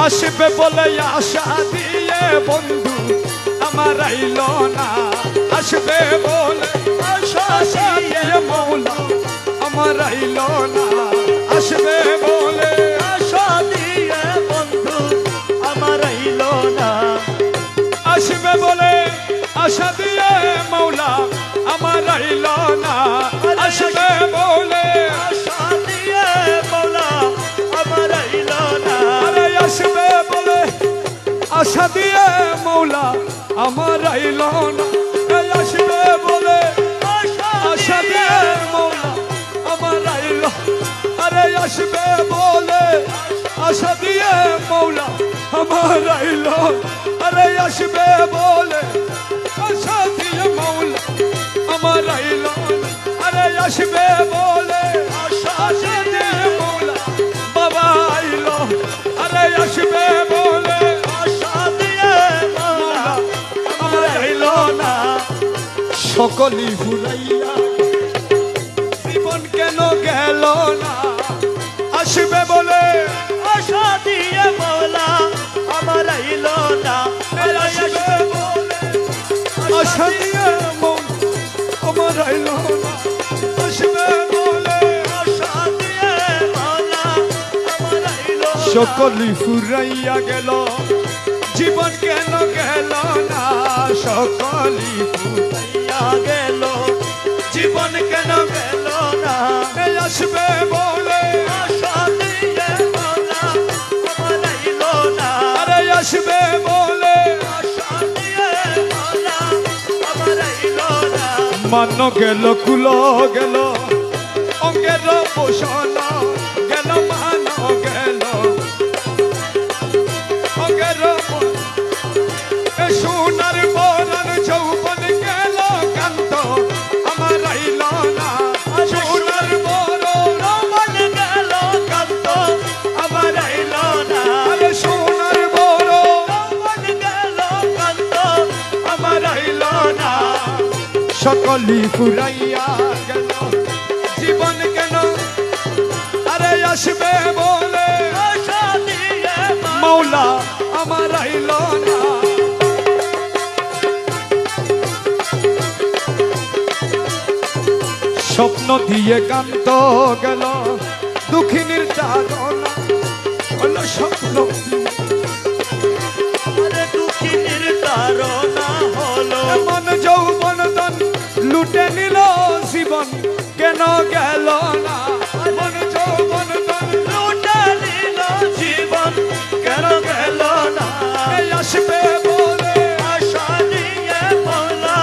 আসবে বলে আশা দিয়ে বন্ধু আমার আইলো না, আসবে বলে আশা দিয়ে মৌলা আমার আইলো না, আসবে বলে আশা দিয়ে বন্ধু আমার আইলো না, আসবে বলে আশা দিয়ে মৌলা আমার আইলো না, আসবে বলে আশা দিয়ে মৌলা আমার আইলো না, আরে আসবে বলে আশা দিয়ে মৌলা আমার আইলো না, আসবে বলে আশা দিয়ে মৌলা আমার আইলো, আরে আসবে বলে আশা দিয়ে মৌলা আমার আইলো, আরে আসবে বলে আশা দিয়ে মৌলা আমার আইলো, আরে আসবে বলে আশা দিয়ে মৌলা বাবা আইলো, আরে আসবে বলে আশা দিয়ে মৌলা আমার আইলো না, সকলি ফুরাইয়া জীবন কেন গেল না, আসবে বলে আশা দিয়ে মৌলা আমার আইলো না, আসবে বলে আশা দিয়ে মৌলা আমার আইলো না, আসবে বলে আশা দিয়ে মৌলা আমার আইলো না, সকলি ফুরাইয়া গেল জীবন কেন গেল না, সকলি ফুরাইয়া গেল জীবন কেন গেল না, আসবে বলে আশা দিয়ে মৌলা আমার আইলো না, আরে আসবে বলে আশা দিয়ে মৌলা আমার আইলো না, মান গেল কুল গেল অঙ্গের পোষণ গেল, মান গেল অঙ্গের সোনার বরণ যৌবন গেল কান্ত আমার আইল না, সোনার বরণ মন গেল কান্ত আমার আইলো না, আরে সোনার বরণ মন গেল কান্ত আমার আইল না, সকলি ফুরাইয়া গেল জীবন কেন, আরে আসবে বলে আশা দিয়ে মৌলা আমার আইল না, স্বপ্ন দিয়ে কান্ত গেল দুঃখিনীর চারণা হলো স্বপ্ন আরে দুঃখিনীর তারনা হলো, মন যৌবন দন লুটে নিল জীবন কেন গেল না, মন যৌবন দন লুটে নিল জীবন কেন গেল না, আসবে বলে আশা দিয়ে মৌলা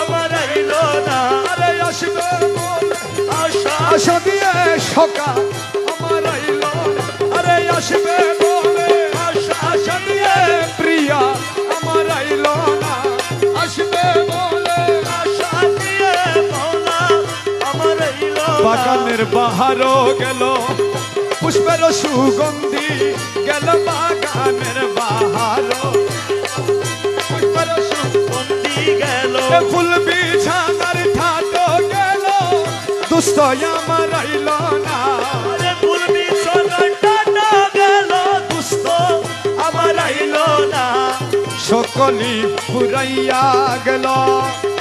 আমার আইলো না, আরে আসবে বলে আশা আশা দিয়ে সকা আমার আইল না, আরে আসবে বলে আশা দিয়ে প্রিয়া আমার আইল না, আসবে বলে আশা দিয়ে মৌলা আমার আইলো না, বাগানের বাহারও গেল পুষ্পের সুগন্ধি গেল, বাগানের বাহারও পুষ্পের বন্দি গেল ফুল বিছানার ঠাটো গেল, দুস্থ আমার আইল না, আরে ফুল বিছানাটা গেল দুস্থ আমার আইলো না, সকলি ফুরাইয়া গেল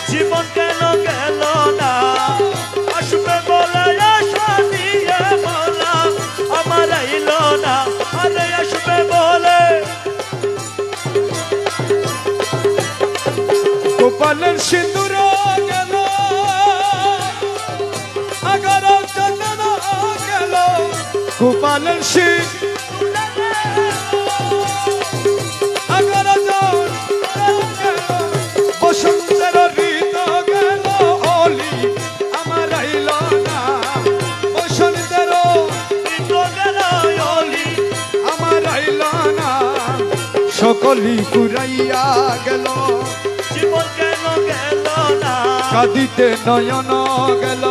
জীবন কেন গেল না, আসবে বলে আশা দিয়ে মৌলা আমার আইলো না, আরে আসবে বলে গোপালের সিঁদুর গেল, আগার চন্দন গেল, গোপালের সিঁদুর আগার চন্দন গেল, বসন্তের ঋত গেল অলি আমার আইল না, বসন্তের ঋত গেল অলি আমার আইল না, সকলি ফুরাইয়া গেল জীবন কেন গেল না, কাঁদিতে নয়ন গেল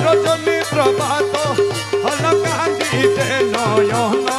রজনী প্রভাত হল, কাঁদিতে নয়ন